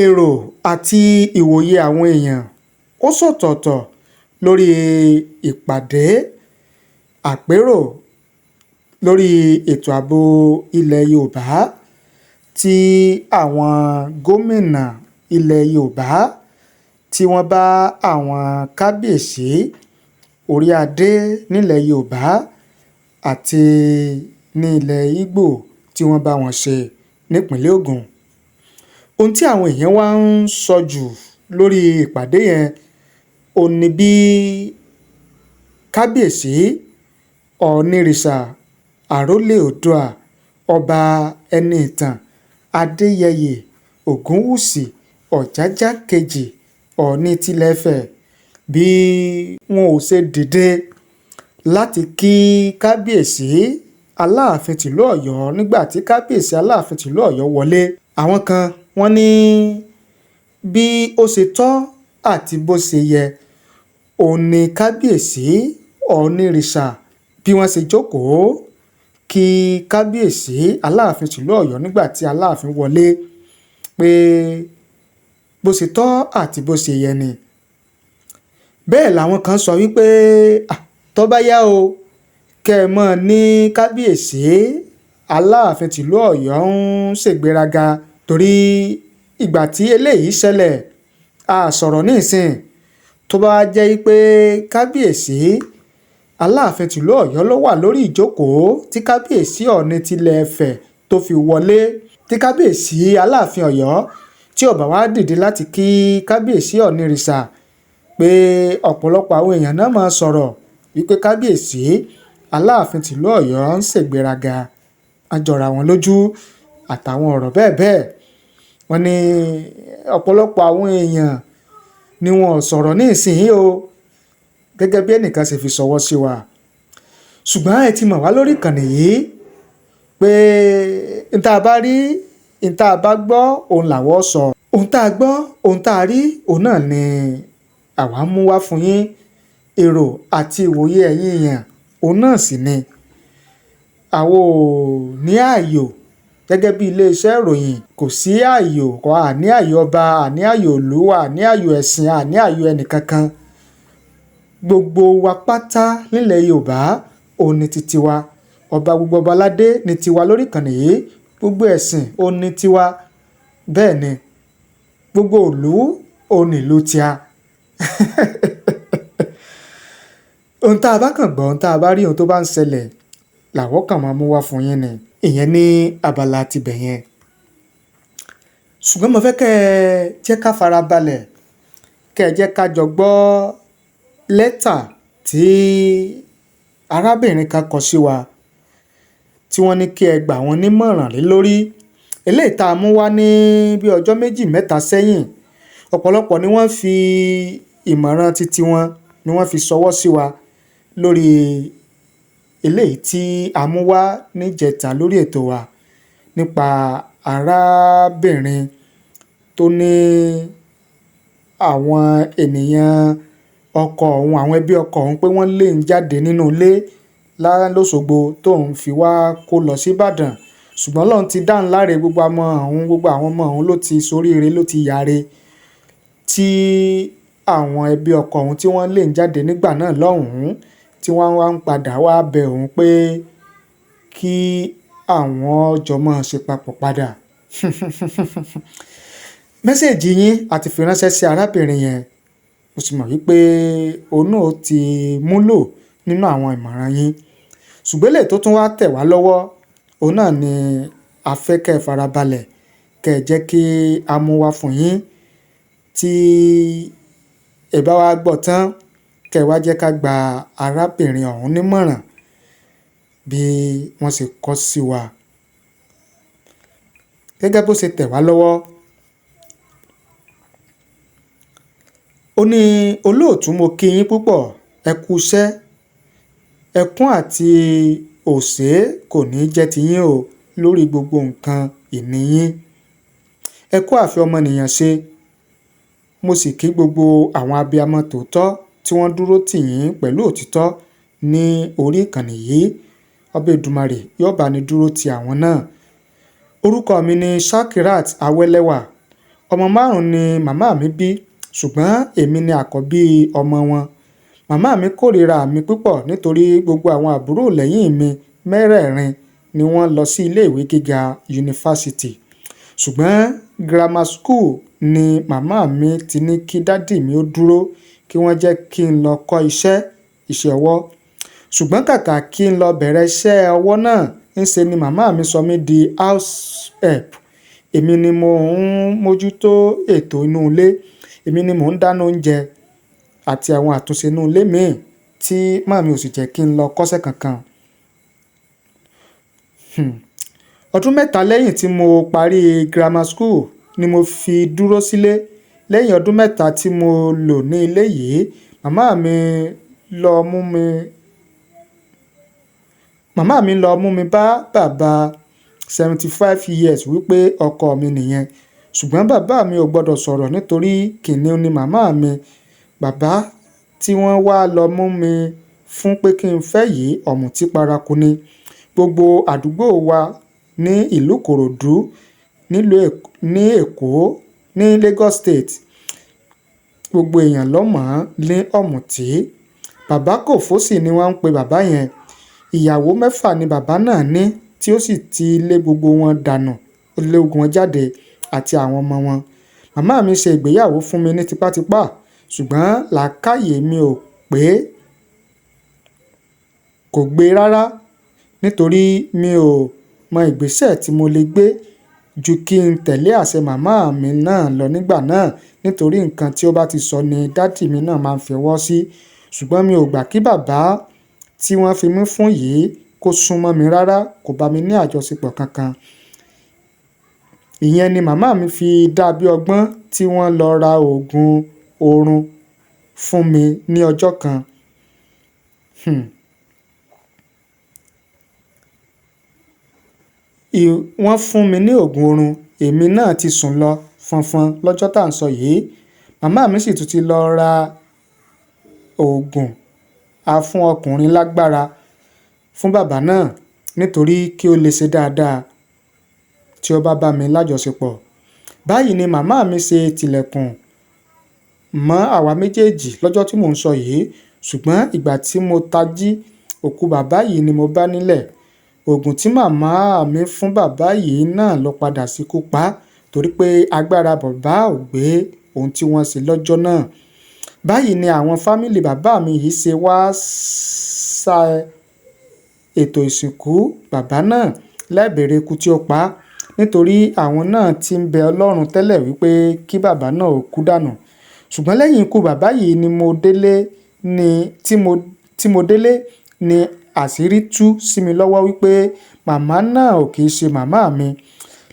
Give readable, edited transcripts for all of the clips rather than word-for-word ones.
èrò àti ìwòye àwọn èèyàn ó ṣọ̀tọ̀ọ̀tọ̀ lórí ìpàdé àpérò lórí ètò ààbò ilẹ̀ Yorùbá tí àwọn gómìnà ilẹ̀ Yorùbá tí wọ́n bá àwọn kábíyèsí orí adé nílẹ̀ Yorùbá àti ní ilẹ̀ Ìgbò tí wọ́n bá wọn ṣe nípínlẹ̀ Ògùn. Ohun tí àwọn èèyàn wá ń sọ jù lórí ìpàdé yẹn ò ní bí kábíyèsí Ọ̀ọ̀nìrìṣà Àrólé Oòduà ọba Ẹniìtàn Adéyẹyè Ògúnwùsì Ọ̀jájá kejì Ọọ̀ni tilẹ̀ Ifẹ̀ bí wọn ò ṣe dìde láti kí kábíyèsí Aláàfin tìlú Ọ̀yọ́ nígbà tí kábíyèsí Aláàfin tìlú Ọ̀yọ́ wọlé. Àwọn kan wọ́n ní bí ó ṣe tọ́ àti bó ṣe yẹ òun ni kábíyèsí Ọ̀ọ̀nìrìṣà bí wọ́n ṣe jókòó kí kábíyèsí Aláàfin tìlú Ọ̀yọ́ nígbà tí Aláàfin wọlé pé bó ṣe tọ́ àti bó ṣe yẹ ni. Bẹ́ẹ̀ làwọn kan sọ wípé tó bá yá o kẹ́ ẹ mọ̀ ní kábíyèsí Aláàfin tìlú Ọ̀yọ́ ń ṣègbéraga torí ìgbà tí eléyìí ṣẹlẹ̀ a sọ̀rọ̀ nísìn tó bá jẹ́ pé kábíyèsí Aláàfin tìlú Ọ̀yọ́ ló wà lórí ìjókòó tí kábíyèsí Ọọ̀ni tilẹ̀ Ifẹ̀ tó fi wọlé tí kábíyèsí Aláàfin Ọ̀yọ́ tí ó bá wá dìde láti kí kábíyèsí Ọ̀ọ̀nìrìṣà pé ọ̀pọ̀lọpọ̀ àwọn èèyàn náà máa sọ̀rọ̀ wípé kábíyèsí Aláàfin tìlú Ọ̀yọ́ ń ṣègbéraga àjọra wọn lójú àtàwọn ọ̀rọ̀ bẹ́ẹ̀ bẹ́ẹ̀. Wọ́n ní ọ̀pọ̀lọpọ̀ àwọn èèyàn ni wọn ò sọ̀rọ̀ ní ìsinyìí o gẹ́gẹ́ bí ẹnìkan ṣe fi ṣọwọ́ sí wa. Ṣùgbọ́n ẹ ti mọ̀ wá lórí ìkànnì yìí pé n tá a bá rí n tá a bá gbọ́ òun làwọ̀ sọ. Ohun tá a gbọ́ ohun tá a rí òun náà ni àwa mú wá fún yín. Èrò àti ìwòye ẹ̀yin èèyàn òun náà sì ni. Àwa ò ní ààyò gẹ́gẹ́ bí iléeṣẹ́ ìròyìn kò sí ààyò àní ààyò ọba àní ààyò ìlú àní ààyò ẹ̀sìn àní ààyò ẹnìkankan. Gbogbo wa pátá nílẹ̀ Yorùbá òun ni titi wa. Ọba gbogbo ọba aládé ni tiwa lórí ìkànnì yìí. Gbogbo ẹ̀sìn òun ni tiwa. Bẹ́ẹ̀ ni gbogbo ìlú òun ni ìlú tíá. Ohun tá a bá kàn gbọ́ ohun tá a bá rí ohun tó bá ń ṣẹlẹ̀ làwọ̀ kàn máa mú wá fún yín ni. Ìyẹn ní abala tibẹ̀ yẹn. Ṣùgbọ́n mo fẹ́ kẹ́ ẹ jẹ́ ká fara balẹ̀ kẹ́ ẹ jẹ́ ká jọ gbọ́ lẹ́tà tí arábìnrin kan kọ sí wa tí wọ́n ní kí ẹ gbà wọ́n nímọ̀ràn lé lórí. Eléyìí tá a mú wá ní bí ọjọ́ méjì mẹ́ta sẹ́yìn. Ọ̀pọ̀lọpọ̀ ni wọ́n fi ìmọ̀ràn titi wọn ni wọ́n fi ṣọwọ́ sí wa lórí eléyìí tí a mú wá níjẹta lórí ètò wa nípa arábìnrin tó ní àwọn ènìyàn ọkọ òun àwọn ẹbí ọkọ òun pé wọ́n lé ń jáde nínú ilé lọ́sọ̀gbọ̀ tóun fi wá kó lọ sí Ìbàdàn. Ṣùgbọ́n Ọlọ́run ti dáhùn láre gbogbo àwọn ọmọ òun ló ti soríire ló ti yáre tí àwọn ẹbí ọkọ òun tí wọ́n lé ń jáde nígbà náà lọ́hùn-ún tí wọ́n wá ń padà wá bẹ òun pé kí àwọn jọ máa ṣe papọ̀ padà. Mẹ́sẹ̀jì yín àti fi ránṣẹ́ sí arábìnrin yẹn mo sì mọ̀ wípé òun náà ti múlò nínú àwọn ìmọ̀ràn yín. Ṣùgbọ́n eléyìí tó tún wá tẹ̀ wá lọ́wọ́ òun náà ni a fẹ́ kẹ́ ẹ farabalẹ̀ kẹ́ ẹ jẹ́ kí a mú wá fún yín tí ẹ bá wá gbọ́ tán kẹ́ ẹ wá jẹ́ ká gba arábìnrin ọ̀hún nímọ̀ràn bí wọ́n ṣe kọ sí wa. Gẹ́gẹ́ bó ṣe tẹ̀ wá lọ́wọ́ ó ní olóòtú mo kí yín púpọ̀ ẹ kú iṣẹ́ ẹkún àti òṣè kò ní jẹ́ tiyín o lórí gbogbo nǹkan ìní yín. Ẹ kú àfẹ́ ọmọnìyàn ṣe mo sì kí gbogbo àwọn abiyamọ tòótọ́ tí wọ́n dúró tì yín pẹ̀lú òtítọ́ ní orí ìkànnì yìí. Ọba Èdùmàrè yóò bá ní dúró ti àwọn náà. Orúkọ mi ni Shakirat Awẹ́lẹ́wà Ọmọ 5 ni màmá mi bí, ṣùgbọ́n èmi ni àkọ́bí ọmọ wọn. Màmá mi kórìíra mi púpọ̀ nítorí gbogbo àwọn àbúrò lẹ́yìn mi mẹ́rẹ̀ẹ̀rin ni wọ́n lọ sí ilé ìwé gíga yunifásítì. Ṣùgbọ́n grammar school ni màmá mi ti ní kí dádì mi ó dúró kí wọ́n jẹ́ kí n lọ kọ́ iṣẹ́ ọwọ́. Ṣùgbọ́n kàkà kí n lọ bẹ̀rẹ̀ iṣẹ́ ọwọ́ náà, ńṣe ni màmá mi sọ mí di house help. Èmi ni mò ń mójútó ètò inú ilé, èmi ni mò ń dáná oúnjẹ àti àwọn àtúnṣe inú ilé míì tí màmá mi ò sì jẹ́ kí n lọ kọ́ṣẹ́ kankan. Ọdún 3 lẹ́yìn tí mo parí grammar school ni mo fi dúró sílé. Lẹ́yìn ọdún 3 tí mo lò ní ilé yìí, màmá mi lọ mú mi bá bàbá 75 years wípé ọkọ mi nìyẹn. Ṣùgbọ́n bàbá mi ò gbọdọ̀ sọ̀rọ̀ nítorí kìnìún ni màmá mi. Bàbá tí wọ́n wá lọ mú mi fún pé kí n fẹ́ yìí ọ̀mùtí paraku ni. Gbogbo àdúgbò wa ní ìlú Ìkòròdú ní Èkó ní Lagos State, gbogbo èèyàn ló mọ̀ ọ́n ní ọ̀mùtí. Bàbá kòfósì ni wọ́n ń pe bàbá yẹn. Ìyàwó 6 ni bàbá náà ní tí ó sì ti lé gbogbo wọn dànù, ó lé gbogbo wọn jáde àti àwọn ọmọ wọn. Màmá mi ṣe ìgbéyàwó fún mi ní tipátipá, ṣùgbọ́n làákàyè mi kò gbé rárá nítorí mi ò mọ ìgbésẹ̀ tí mo lè gbé ju kí n tẹ̀lé àṣẹ màmá mi náà lọ nígbà náà, nítorí nǹkan tí ó bá ti sọ ni dádì mi náà máa ń fi ọwọ́ sí. Ṣùgbọ́n mi ò gbà kí bàbá tí wọ́n fi mí fún yìí kó súnmọ́ mi rárá, kò bá mi ní àjọṣepọ̀ kankan. Ìyẹn ni màmá mi fi dá bí ọgbọ́n tí wọ́n lọ ra oògùn oorun fún mi ní ọjọ́ kan. Wọ́n fún mi ní oògùn oorun, èmi náà ti sùn lọ fọnfọn lọ́jọ́ tá à ń sọ yìí. Màmá mi sì tún ti lọ ra oògùn afún ọkùnrin lágbára fún bàbá náà nítorí kí ó lè ṣe dáadáa tí ó bá bá mi lájọṣepọ̀. Báyìí ni màmá mi ṣe tilẹ̀kùn mọ́ àwa méjèèjì lọ́jọ́ tí mò ń sọ yìí. Ṣùgbọ́n ìgbà tí mo tají, òkú bàbá yìí ni mo bá nílẹ̀. Oògùn tí màmá mi fún bàbá yìí náà ló padà ṣekú pa á torí pé agbára bàbá ò gbé ohun tí wọ́n ṣe lọ́jọ́ náà. Báyìí ni àwọn fámìlì bàbá mi yìí ṣe wá sa ètò ìsìnkú bàbá náà láì bèrè ikú tí ó pa á, nítorí àwọn náà ti ń bẹ Ọlọ́run tẹ́lẹ̀ wípé kí bàbá náà ó kú dànù. Ṣùgbọ́n lẹ́yìn ikú bàbá yìí tí mo délé ni àṣírí tú sí mi lọ́wọ́ wípé màmá náà ò kìí ṣe màmá mi.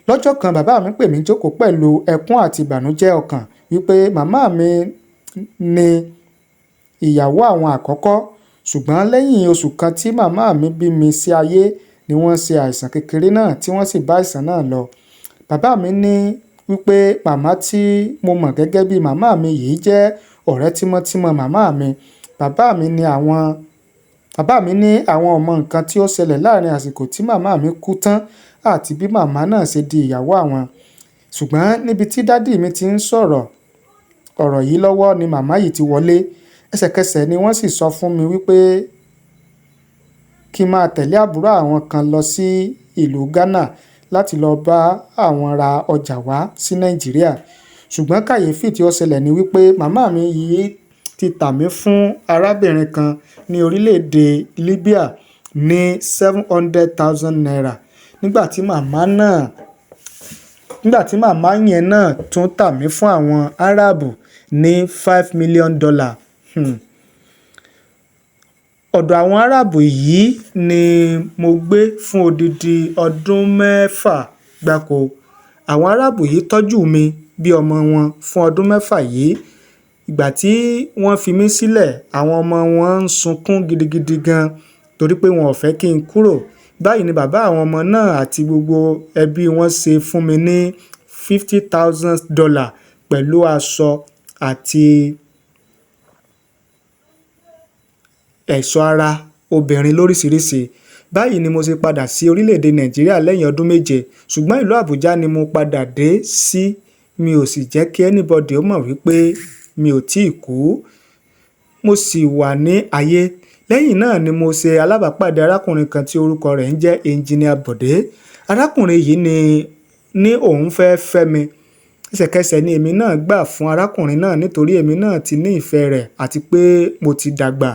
Lọ́jọ́ kan bàbá mi pè mí jókòó pẹ̀lú ẹkún àti ìbànújẹ́ ọkàn wípé màmá mi ni ìyàwó àwọn àkọ́kọ́, ṣùgbọ́n lẹ́yìn oṣù kan tí màmá mi bí mi sí ayé ni wọ́n ṣe àìsàn kékeré náà tí wọ́n sì bá àìsàn náà lọ. Bàbá mi ní wípé màmá tí mo mọ̀ gẹ́gẹ́ bí màmá mi yìí jẹ́ ọ̀rẹ́ tímọ́tímọ́ màmá mi. Bàbá mi ní àwọn ọmọ nǹkan tí ó ṣẹlẹ̀ láàrin àsìkò tí màmá mi kú tán àti bí màmá náà ṣe di ìyàwó àwọn. Ṣùgbọ́n níbi tí dádì mi ti ń sọ̀rọ̀ ọ̀rọ̀ yìí lọ́wọ́ ni màmá yìí ti wọlé. Ẹsẹ̀kẹsẹ̀ ni wọ́n sì sọ fún mi wípé kí n máa tẹ̀lé àbúrò àwọn kan lọ sí ìlú Ghana láti lọ bá àwọn ra ọjà wá sí Nàìjíríà. Ṣùgbọ́n kàyéfì tí ó ṣẹlẹ̀ ni wípé màmá mi yìí ti tà mí fún arábìnrin kan ní orílẹ̀-èdè Libya ní 700,000 naira nígbà tí màmá yẹn náà tún tà mí fún àwọn Árábù ní $5 million. Ọ̀dọ̀ àwọn Árábù yìí ni mo gbé fún odidi ọdún 6 gbáko. Àwọn Árábù yìí tọ́jú mi bí ọmọ wọn fún ọdún 6 yìí. Ìgbà tí wọ́n fi mí sílẹ̀, àwọn ọmọ wọn ń sunkún gidigidi gan torí pé wọn ò fẹ́ kí n kúrò. Báyìí ni bàbá àwọn ọmọ náà àti gbogbo ẹbí wọn ṣe fún mi ní $50,000 pẹ̀lú aṣọ àti ẹ̀ṣọ́ ara obìnrin lóríṣiríṣi. Báyìí ni mo ṣe padà sí orílẹ̀-èdè Nàìjíríà lẹ́yìn ọdún 7, ṣùgbọ́n ìlú Àbújá ni mo padà dé sí mi ò sì jẹ́ kí anybody ó mọ̀ wípé mi ò tíì kú, mo sì wà ní ayé. Lẹ́yìn náà ni mo ṣe alábàápàdé arákùnrin kan tí orúkọ rẹ̀ ń jẹ́ Engineer Bọ̀dé. Arákùnrin yìí ní òun fẹ́ fẹ́ mi. Ẹsẹ̀kẹsẹ̀ ni èmi náà gbà fún arákùnrin náà nítorí èmi náà ti ní ìfẹ́ rẹ̀ àti pé mo ti dàgbà.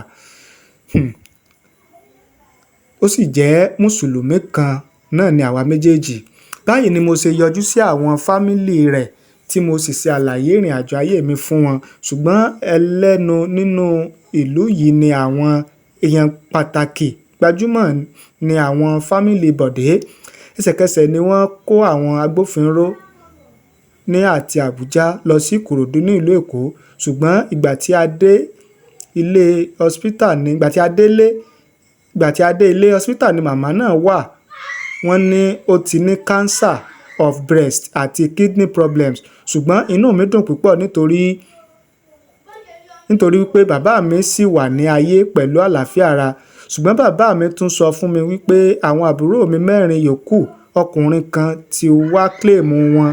Ó sì jẹ́ Mùsùlùmí kan náà ni àwa méjèèjì. Báyìí ni mo ṣe yọjú sí àwọn fámílì rẹ̀ tí mo sì ṣe àlàyé ìrìn àjò ayé mi fún wọn. Ṣùgbọ́n ẹlẹ́nu nínú ìlú yìí ni àwọn èèyàn pàtàkì gbajúmọ̀ ni àwọn fámílì Bọ̀dé. Ẹsẹ̀kẹsẹ̀ ni wọ́n kó àwọn agbófinró ní àti Àbújá lọ sí Ìkòròdú ní ìlú Èkó. Ṣùgbọ́n ìgbà tí a dé ilé hospital ni màmá náà wà. Wọ́n ní ó ti ní cancer of breast àti kidney problems. Ṣùgbọ́n inú mi dùn púpọ̀ nítorí wípé bàbá mi ṣì wà ní ayé pẹ̀lú àlàáfíà ara. Ṣùgbọ́n bàbá mi tún sọ fún mi wípé àwọn àbúrò mi 4 yòókù, ọkùnrin kan ti wá claim wọn.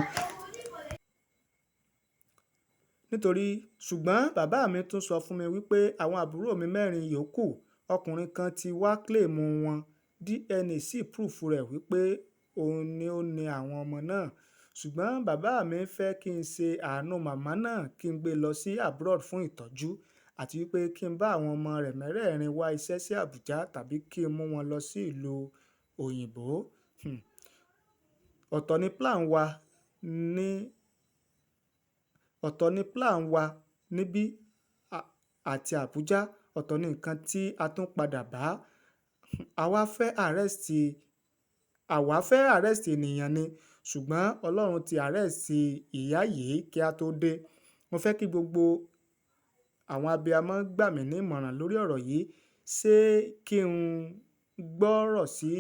Ṣùgbọ́n bàbá mi tún sọ fún mi wípé àwọn àbúrò mi 4 yòókù, ọkùnrin kan ti wá claim wọn. DNA sì proof rẹ̀ wípé òun ni ó ní àwọn ọmọ náà. Ṣùgbọ́n bàbá mi fẹ́ kí n ṣe àánú màmá náà, kí n gbé lọ sí abroad fún ìtọ́jú àti wípé kí n bá àwọn ọmọ rẹ̀ 4 wá iṣẹ́ sí Àbújá tàbí kí n mú wọn lọ sí ìlú òyìnbó. Ọ̀tọ̀ ni plan wa níbí àti Àbújá, ọ̀tọ̀ ni nǹkan tí a tún padà bá. Àwa fẹ́ arrest ènìyàn ni, ṣùgbọ́n Ọlọ́run ti arrest ìyá yìí kí a tó dé. Mo fẹ́ kí gbogbo àwọn abiyamọ gbà mí ní ìmọ̀ràn lórí ọ̀rọ̀ yìí. Ṣé kí n gbọ́rọ̀ sí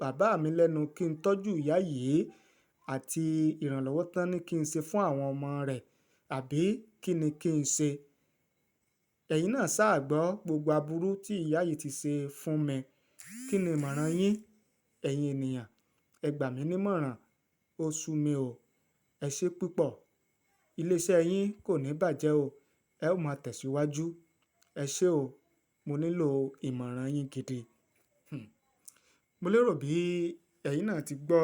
bàbá mi lẹ́nu kí n tọ́jú ìyá yìí àti ìrànlọ́wọ́ tán ní kí n ṣe fún àwọn ọmọ rẹ̀, àbí kí ni kí n ṣe? Ẹ̀yin náà ṣáà gbọ́ gbogbo aburú tí ìyá yìí ti ṣe fún mi. Kí ni ìmọ̀ràn yín, ẹ̀yin ènìyàn? Ẹ gbà mí nímọ̀ràn. Ó sú mi o. Ẹ ṣé púpọ̀. Ilé-iṣẹ́ yín kò ní bàjẹ́ o. Ẹ ó máa tẹ̀síwájú. Ẹ ṣé o. Mo nílò ìmọ̀ràn yín gidi. Mo lérò bí ẹ̀yin náà ti gbọ́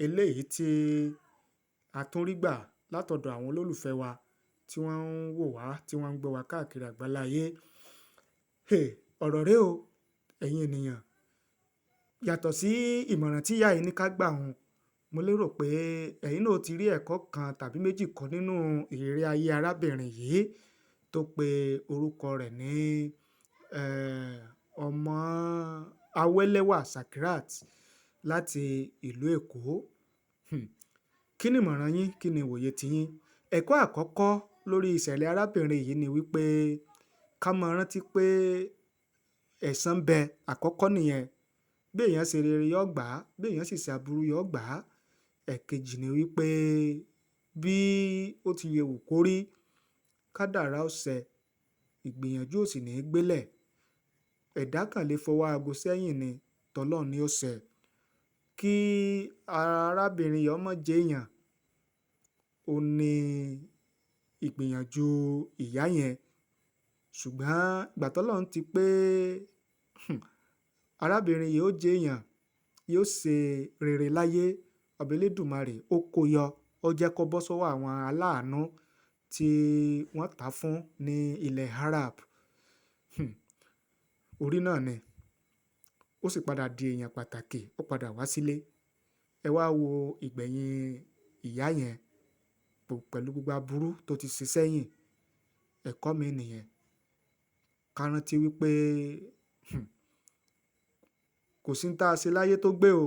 eléyìí tí a tún rí gbà látọ̀dọ̀ àwọn olólùfẹ́ wa tí wọ́n ń wò wá, tí wọ́n ń gbọ́ wa káàkiri àgbáláyé. Ọ̀rọ̀ rè o, ẹ̀yin ènìyàn. Yàtọ̀ sí ìmọ̀ràn tí ìyá yìí ní ká gbà hun, mo lérò pé ẹ̀yin náà ti rí ẹ̀kọ́ kan tàbí méjì kọ́ nínú ìrírí ayé arábìnrin yìí tó pe orúkọ rẹ̀ ní ọmọ Awẹ́lẹ́wà Sakirat láti ìlú Èkó. Kí ni ìmọ̀ràn yín? Kí ni ìwòye tiyín? Ẹ̀kọ́ àkọ́kọ́ lórí ìṣẹ̀lẹ̀ arábìnrin yìí ni wípé ká máa rántí pé ẹ̀san ń bẹ. Àkọ́kọ́ nìyẹn. Bí èèyàn ṣe rere yóò gbà á, bí èèyàn sì ṣe aburú yóò gbà á. Ẹ̀kejì ni wípé bí ó ti lè wù kó rí, kádàrá ó ṣẹ, ìgbìyànjú ò sì ní gbélẹ̀. Ẹ̀dá kan lè fọwọ́ aago sẹ́yìn ni, tọlọ́run ni ó ṣẹ. Kí arábìnrin yìí ó má jẹ́ èèyàn, ó ní ìgbìyànjú ìyá yẹn. Ṣùgbọ́n ìgbà tọ́lọ́run ti pé arábìnrin yìí ó jẹ́ èèyàn, yóò ṣe rere láyé, Ọba Elédùmarè ó kó yọ, ó jẹ́ kó bọ́ sọ́wọ́ àwọn aláàánú tí wọ́n tà á fún ní ilẹ̀ Arab. Orí náà ni. Ó sì padà di èèyàn pàtàkì, ó padà wá sílé. Ẹ wá wo ìgbẹ̀yìn ìyá yẹn pẹ̀lú gbogbo aburú tó ti ṣe sẹ́yìn. Ẹ̀kọ́ mi nìyẹn. Ká rántí wípé kò sí ní tá a ṣe láyé tó gbé o.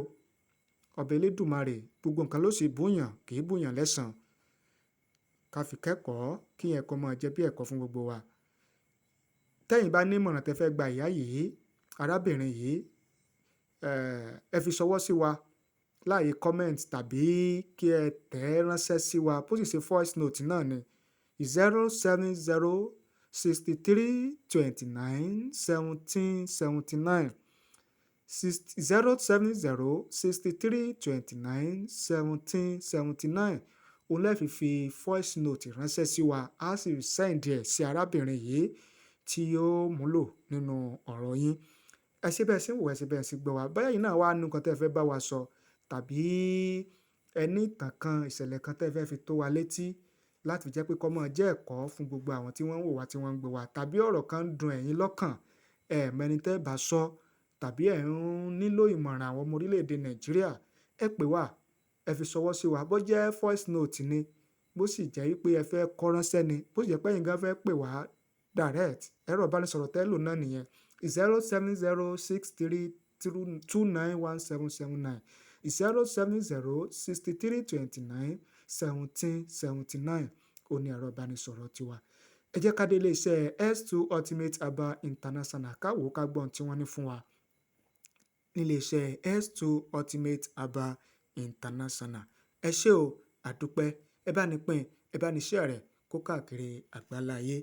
Ọba Elédùmarè gbogbo nǹkan ló sì bùyàn, kì í bùyàn lẹ́san. Ká fi kẹ́kọ̀ọ́ kí ìyẹn kó máa jẹ́ bí ẹ̀kọ́ fún gbogbo wa. Tẹ́yin bá ní ìmọ̀ràn tẹ́ fẹ́ gba ìyá yìí, arábìnrin yìí, ẹ fi ṣọwọ́ sí wa láàyè comment tàbí kí ẹ tẹ̀ ẹ́ ránṣẹ́ sí wa. Bó sì ṣe voice note náà ni 070 63 29 17 79 070 63 29 17 79. òun lẹ́ẹ̀ fi voice note ránṣẹ́ sí wa, á sì send ẹ̀ sí arábìnrin yìí tí yóò múlò nínú ọ̀rọ̀ yín. Ẹ ṣé bẹ́ẹ̀ ṣe ń wò, ẹ ṣé bẹ́ẹ̀ ṣe gbọ́ wa. Bóyá ẹ̀yin náà wá ní nǹkan tẹ́ ẹ fẹ́ bá wa sọ, tàbí ẹ ní ìtàn kan, ìṣẹ̀lẹ̀ kan tẹ́ ẹ fẹ́ fi tó wa létí láti jẹ́ pé kó máa jẹ́ ẹ̀kọ́ fún gbogbo àwọn tí wọ́n ń wò wá, tí wọ́n ń gbọ́ wa, tàbí ọ̀rọ̀ kan ń dùn ẹ̀yin lọ́kàn, ẹ mọ ẹni tẹ́ ẹ bá sọ, tàbí ẹ̀ ń nílò ìmọ̀ràn àwọn ọmọ orílẹ̀-èdè Nàìjíríà, ẹ pè wá, ẹ fi ṣọwọ́ sí wa. Bó jẹ́ voice note ni, bó sì jẹ́ wípé ẹ fẹ́ kọ ránṣẹ́ ni, bó sì jẹ́ pé ẹ̀yin gan fẹ́ pè wá direct, ẹ̀rọ ìbánisọ̀rọ̀ tẹ́ ẹ lò náà nìyẹn 07063291779 07063291779 òní ẹ̀rọ ìbánisọ̀rọ̀ tiwa. Ẹ jẹ́ ká dé iléeṣẹ́ S2 Ultimate Herbal International ká wò ó ká gbọ́ ohun tí wọ́n ní fún wa níléeṣẹ́ S2 Ultimate Herbal International. Ẹ ṣé o, àdúpẹ́, ẹ bá ní pín, ẹ bá ní share rẹ̀ kó káàkiri àgbáláyé.